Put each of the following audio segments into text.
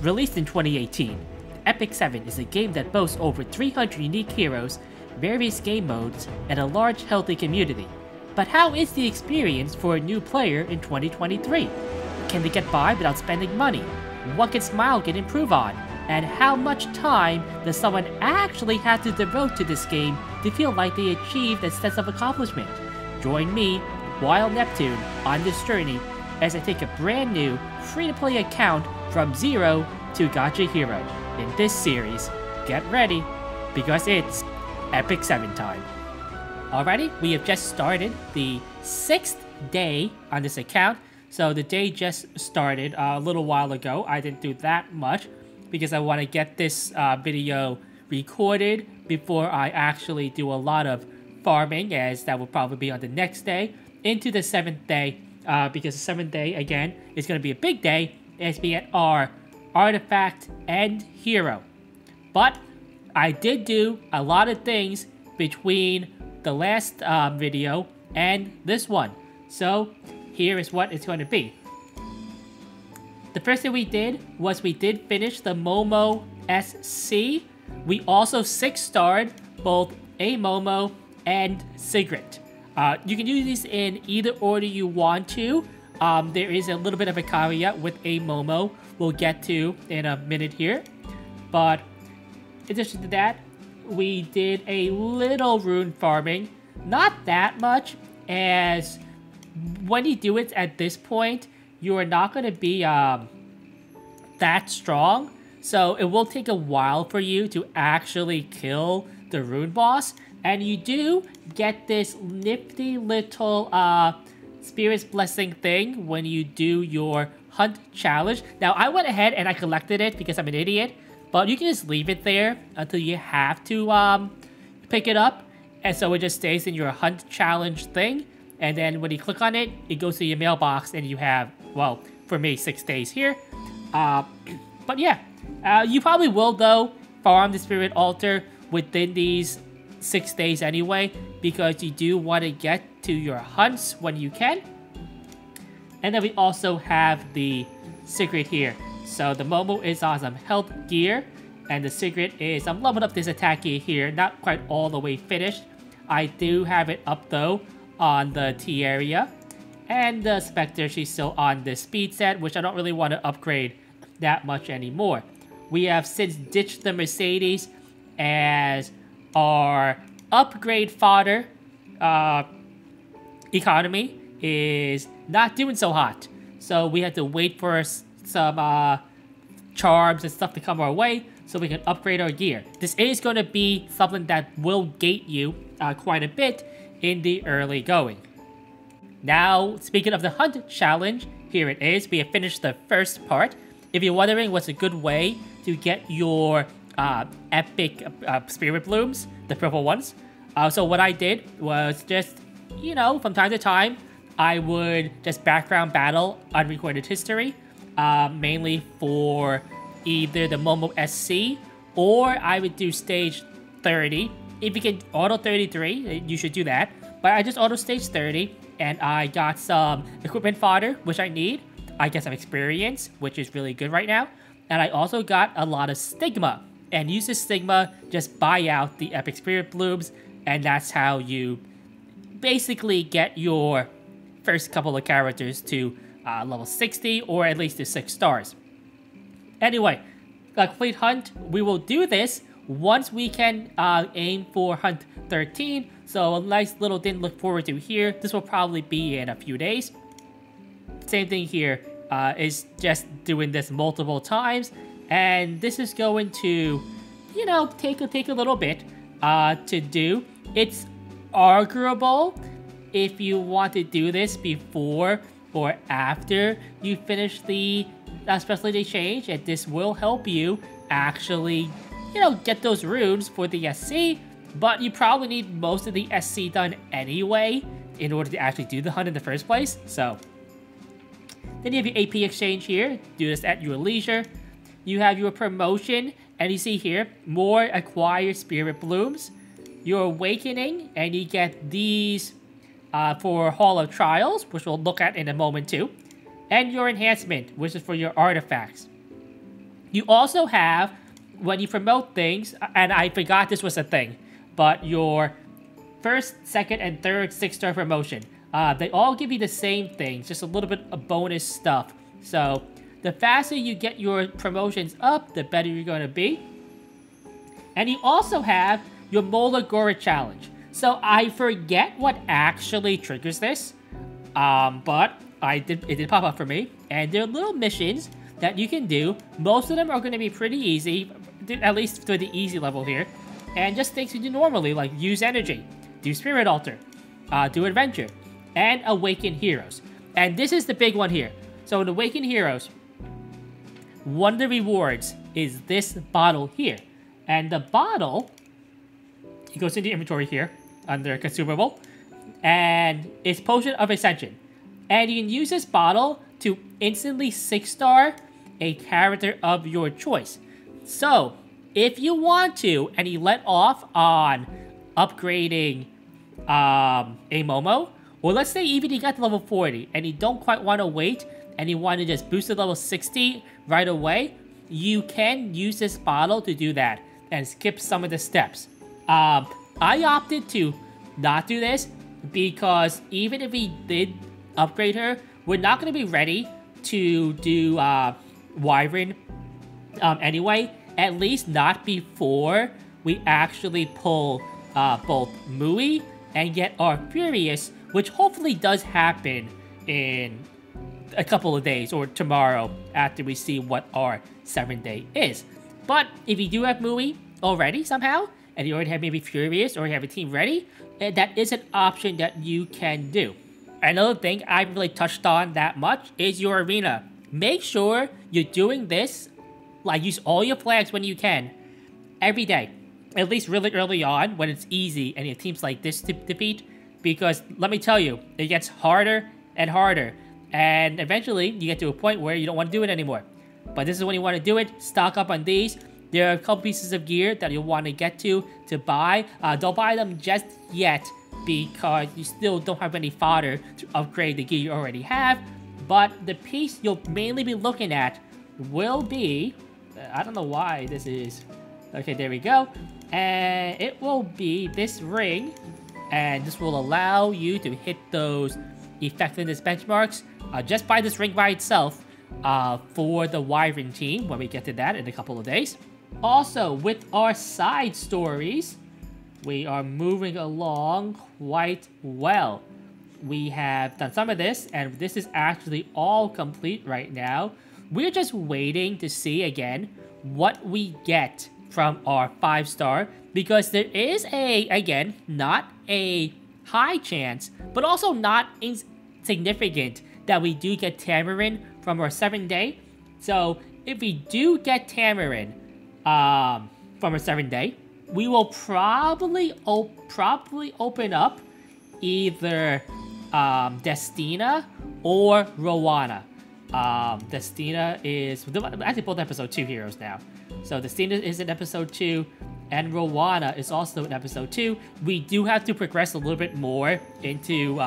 Released in 2018, Epic 7 is a game that boasts over 300 unique heroes, various game modes, and a large healthy community. But how is the experience for a new player in 2023? Can they get by without spending money? What can Smile Kit improve on? And how much time does someone actually have to devote to this game to feel like they achieved a sense of accomplishment? Join me, Wild Neptune, on this journey as I take a brand new, free-to-play account from zero to Gacha Hero. In this series, get ready, because it's Epic 7 time. Alrighty, we have just started the 6th day on this account. So the day just started a little while ago. I didn't do that much because I want to get this video recorded before I actually do a lot of farming, as that will probably be on the next day into the 7th day, because the 7th day again is going to be a big day as we get our artifact and hero. But I did do a lot of things between the last video and this one, so here is what it's going to be. The first thing we did was we did finish the Momo SC. We also 6-starred both a Momo and Sigrid. You can use these in either order you want to. There is a little bit of a caveat with a Momo we'll get to in a minute here. But in addition to that, we did a little rune farming. Not that much, as when you do it at this point, you are not going to be that strong. So it will take a while for you to actually kill the rune boss. And you do get this nifty little Spirit's Blessing thing when you do your hunt challenge. Now, I went ahead and I collected it because I'm an idiot. But you can just leave it there until you have to pick it up. And so it just stays in your hunt challenge thing. And then when you click on it, it goes to your mailbox and you have, well, for me, 6 days here. But yeah, you probably will, though, farm the Spirit Altar within these 6 days anyway, because you do want to get to your hunts when you can. And then we also have the Secret here. So the Momo is on some health gear, and the Secret is, I'm leveling up this attack gear here, not quite all the way finished. I do have it up though on the T area. And the Spectre, she's still on the speed set, which I don't really want to upgrade that much anymore. We have since ditched the Mercedes as our upgrade fodder economy is not doing so hot. So we have to wait for some charms and stuff to come our way so we can upgrade our gear. This is going to be something that will gate you quite a bit in the early going. Now, speaking of the hunt challenge, here it is. We have finished the first part. If you're wondering what's a good way to get your epic spirit blooms, the purple ones. So what I did was just, you know, from time to time, I would just background battle unrecorded history, mainly for either the Momo SC, or I would do stage 30. If you can auto 33, you should do that. But I just auto stage 30, and I got some equipment fodder, which I need. I get some experience, which is really good right now. And I also got a lot of Stigma. And use this Stigma, just buy out the Epic Spirit Blooms, and that's how you basically get your first couple of characters to level 60, or at least to 6 stars. Anyway, a complete hunt, we will do this once we can aim for Hunt 13. So a nice little thing to look forward to here. This will probably be in a few days. Same thing here, is just doing this multiple times. And this is going to, you know, take a little bit to do. It's arguable if you want to do this before or after you finish the specialty change, and this will help you actually, you know, get those runes for the SC, but you probably need most of the SC done anyway in order to actually do the hunt in the first place. So then you have your AP exchange here. Do this at your leisure. You have your promotion, and you see here, more acquired spirit blooms. Your awakening, and you get these for Hall of Trials, which we'll look at in a moment too. And your enhancement, which is for your artifacts. You also have, when you promote things, and I forgot this was a thing, but your first, second, and third 6-star promotion, they all give you the same things, just a little bit of bonus stuff. So the faster you get your promotions up, the better you're going to be. And you also have your Molagora challenge. So I forget what actually triggers this, but it did pop up for me. And there are little missions that you can do. Most of them are going to be pretty easy, at least for the easy level here. And just things you do normally, like use energy, do Spirit Altar, do Adventure, and Awaken Heroes. And this is the big one here. So in Awaken Heroes, one of the rewards is this bottle here. And the bottle, it goes into inventory here, under Consumable, and it's Potion of Ascension. And you can use this bottle to instantly 6-star a character of your choice. So, if you want to, and you let off on upgrading a Momo, or let's say even you got to level 40, and you don't quite want to wait, and you want to just boost to level 60 right away, you can use this bottle to do that, and skip some of the steps. I opted to not do this, because even if we did upgrade her, we're not going to be ready to do Wyvern anyway, at least not before we actually pull both Mui and get our Furious, which hopefully does happen in a couple of days or tomorrow after we see what our 7-day is. But if you do have Mui already somehow, and you already have maybe Furious, or you have a team ready, that is an option that you can do. Another thing I haven't really touched on that much is your arena. Make sure you're doing this, like use all your flags when you can, every day. At least really early on, when it's easy and you have teams like this to defeat. Because, let me tell you, it gets harder and harder. And eventually, you get to a point where you don't want to do it anymore. But this is when you want to do it. Stock up on these. There are a couple pieces of gear that you'll want to get to buy. Don't buy them just yet, because you still don't have any fodder to upgrade the gear you already have. But the piece you'll mainly be looking at will be... I don't know why this is... Okay, there we go. And it will be this ring. And this will allow you to hit those effectiveness benchmarks just by this ring by itself for the Wyvern team, when we get to that in a couple of days. Also, with our side stories, we are moving along quite well. We have done some of this, and this is actually all complete right now. We're just waiting to see, again, what we get from our 5-star, because there is again, not a high chance, but also not insignificant that we do get Tamarin from our 7-day. So, if we do get Tamarin from our 7-day, we will probably open up either Destina or Rowana. Destina is actually both episode 2 heroes now. So Destina is in episode 2, and Rowana is also in episode 2. We do have to progress a little bit more into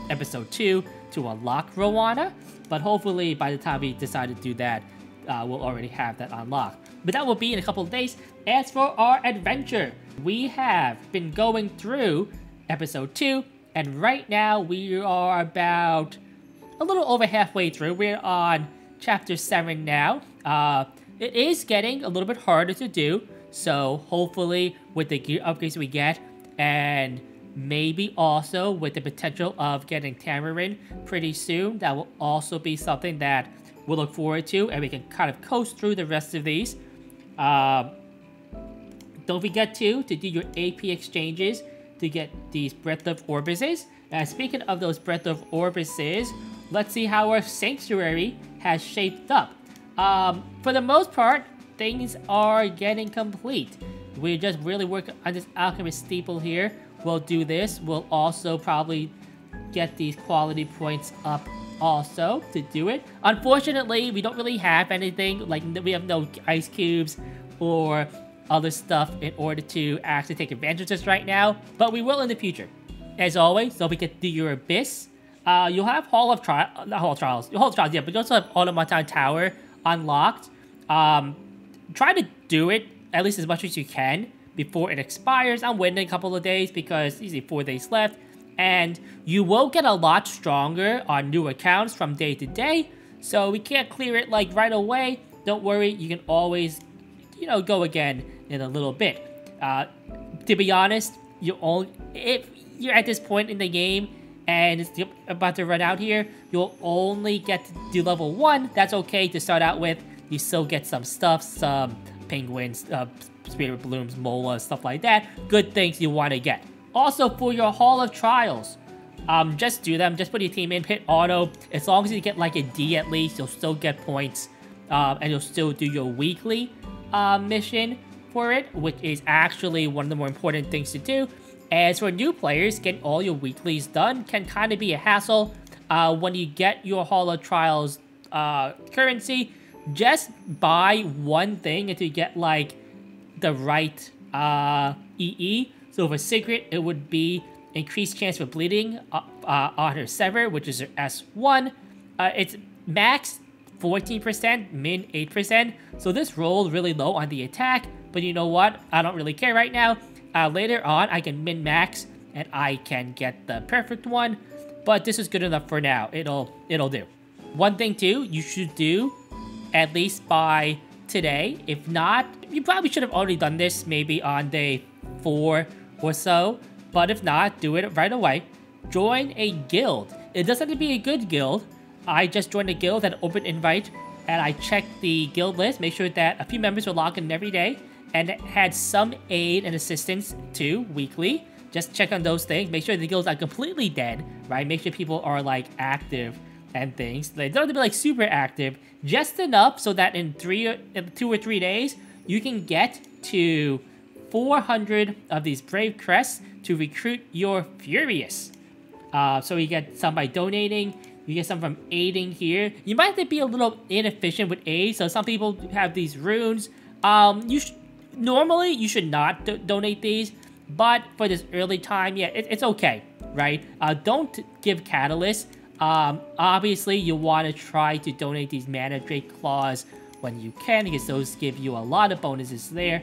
episode 2 to unlock Rowana, but hopefully by the time we decide to do that, we'll already have that unlocked. But that will be in a couple of days. As for our adventure, we have been going through episode 2, and right now we are about a little over halfway through. We're on chapter 7 now. It is getting a little bit harder to do, so hopefully with the gear upgrades we get, and maybe also with the potential of getting Tamarin pretty soon, that will also be something that we'll look forward to, and we can kind of coast through the rest of these. Don't forget to do your AP exchanges to get these Breath of Orbises. And speaking of those Breath of Orbises, let's see how our Sanctuary has shaped up. For the most part, things are getting complete. We're just really working on this Alchemist Steeple here. We'll do this. We'll also probably get these quality points up also to do it. Unfortunately, we don't really have anything, like we have no ice cubes or other stuff in order to actually take advantage of this right now, but we will in the future. As always, don't forget to do your Abyss. You'll have Hall of Trials, yeah, but you also have Autotower unlocked. try to do it at least as much as you can before it expires. I'm waiting a couple of days because easily 4 days left. And you will get a lot stronger on new accounts from day to day. So we can't clear it like right away. Don't worry, you can always, go again in a little bit. To be honest, if you're at this point in the game and it's about to run out here, you'll only get to do level 1. That's okay to start out with. You still get some stuff, some penguins, spirit blooms, mola, stuff like that. Good things you want to get. Also, for your Hall of Trials, just do them. Just put your team in, hit auto. As long as you get like a D at least, you'll still get points. And you'll still do your weekly mission for it, which is actually one of the more important things to do. As for new players, getting all your weeklies done can kind of be a hassle. When you get your Hall of Trials currency, just buy one thing until you get like the right EE. So for Secret, it would be increased chance for bleeding on her Sever, which is her S1. It's max 14%, min 8%. So this rolled really low on the attack, but you know what? I don't really care right now. Later on, I can min max and I can get the perfect one, but this is good enough for now. It'll do. One thing too, you should do at least by today. If not, you probably should have already done this maybe on day 4 or so, but if not, do it right away. Join a guild. It doesn't have to be a good guild. I just joined a guild at open invite, and I checked the guild list, make sure that a few members were logged in every day, and it had some aid and assistance too, weekly. Just check on those things, make sure the guilds are completely dead, right? Make sure people are like active and things. They don't have to be like super active, just enough so that in 2 or 3 days, you can get to 400 of these Brave Crests to recruit your Furious. So you get some by donating, you get some from aiding here. You might have to be a little inefficient with aid, so some people have these runes. Normally, you should not donate these, but for this early time, yeah, it's okay, right? Don't give Catalyst. Obviously, you want to try to donate these Mana Drake Claws when you can, because those give you a lot of bonuses there.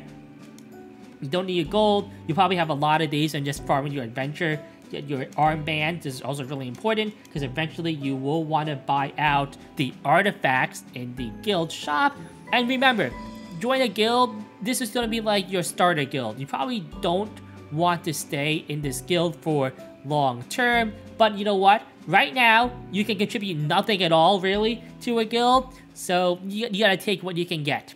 You don't need your gold. You probably have a lot of days on just farming your adventure. Get your armband. This is also really important because eventually you will want to buy out the artifacts in the guild shop. And remember, join a guild. This is going to be like your starter guild. You probably don't want to stay in this guild for long term, but you know what? Right now, you can contribute nothing at all really to a guild, so you gotta take what you can get.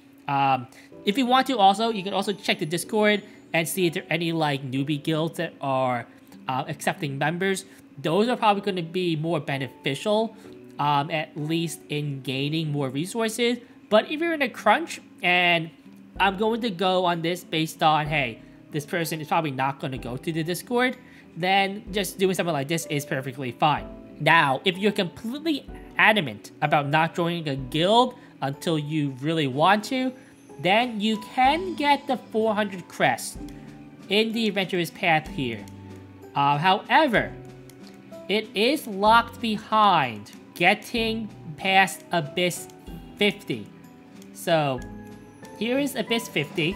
If you want to also, you can also check the Discord and see if there are any like newbie guilds that are accepting members. Those are probably going to be more beneficial, at least in gaining more resources. But if you're in a crunch, and I'm going to go on this based on, hey, this person is probably not going to go to the Discord, then just doing something like this is perfectly fine. Now, if you're completely adamant about not joining a guild until you really want to, then you can get the 400 crests in the Adventurer's Path here. However, it is locked behind getting past Abyss 50. So, here is Abyss 50.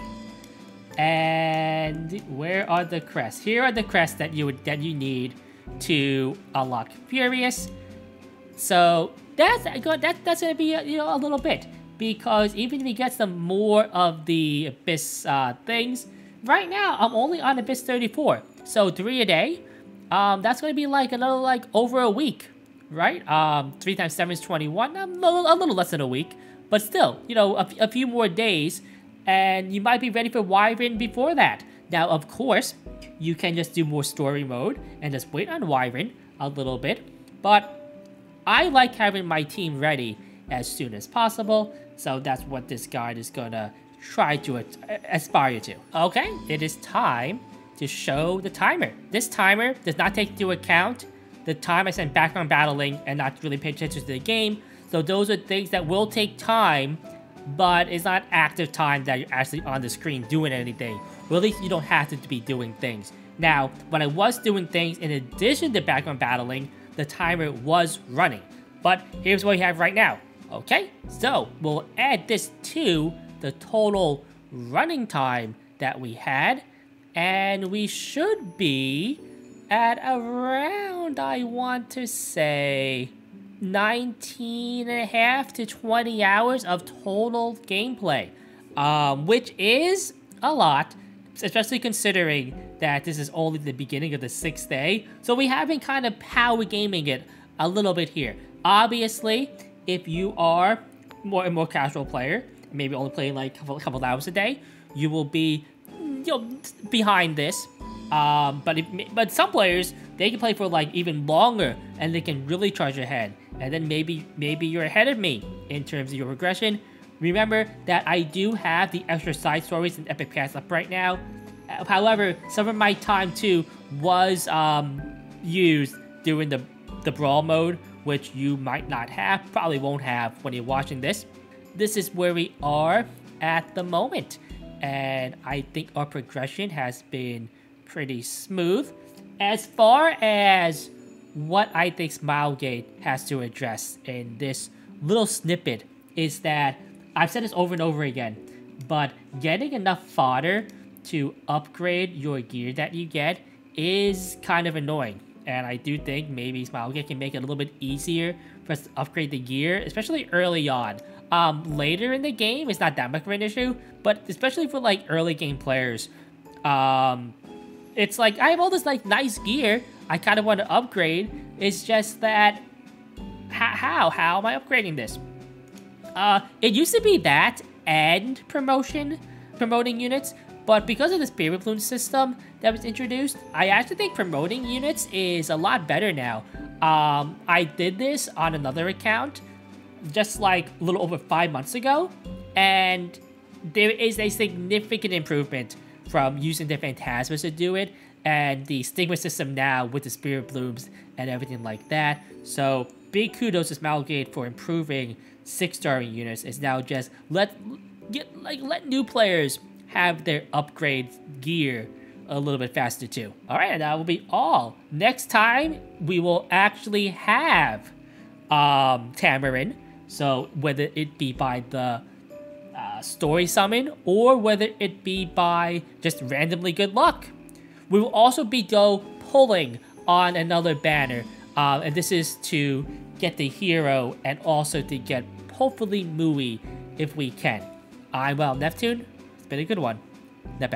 And where are the crests? Here are the crests that you need to unlock Furious. So that's gonna be a little bit, because even if you get some more of the Abyss things, right now I'm only on Abyss 34. So 3 a day. That's gonna be like another like over a week, right? 3 times 7 is 21. A little less than a week, but still, a few more days. And you might be ready for Wyvern before that. Now, of course, you can just do more story mode and just wait on Wyvern a little bit. But I like having my team ready as soon as possible. So that's what this guide is gonna try to aspire to. Okay, it is time to show the timer. This timer does not take into account the time I spent background battling and not really pay attention to the game. So those are things that will take time, but it's not active time that you're actually on the screen doing anything. Well, at least you don't have to be doing things. Now, when I was doing things in addition to background battling, the timer was running. But here's what we have right now. Okay, so we'll add this to the total running time that we had, and we should be at around, I want to say, 19.5 to 20 hours of total gameplay, which is a lot, especially considering that this is only the beginning of the 6th day. So we have been kind of power gaming it a little bit here. Obviously, if you are a more casual player, maybe only playing like a couple hours a day, you will be behind this. But some players, they can play for like even longer, and they can really charge ahead. And then maybe you're ahead of me in terms of your progression. Remember that I do have the extra side stories and epic paths up right now. However, some of my time too was used during the brawl mode, which you might not have, probably won't have when you're watching this. This is where we are at the moment, and I think our progression has been pretty smooth. As far as what I think Smilegate has to address in this little snippet is that, I've said this over and over again, but getting enough fodder to upgrade your gear that you get is kind of annoying. And I do think maybe Smilegate can make it a little bit easier for us to upgrade the gear, especially early on. Later in the game, it's not that much of an issue, but especially for like early game players, it's like I have all this like nice gear I kind of want to upgrade. It's just that how am I upgrading this? It used to be that and promoting units, but because of the Spirit Bloom system that was introduced, I actually think promoting units is a lot better now. I did this on another account just like a little over 5 months ago, and there is a significant improvement from using the Phantasmas to do it, and the Stigma system now with the Spirit Blooms and everything like that. So big kudos to Smilegate for improving 6-star units. It's now just let new players have their upgrade gear a little bit faster too. Alright, and that will be all. Next time we will actually have Tamarin. So whether it be by the story summon or whether it be by just randomly good luck, we will also be pulling on another banner, and this is to get the hero and also to get hopefully Mui if we can. I'm Neptune. It's been a good one. Nep Out.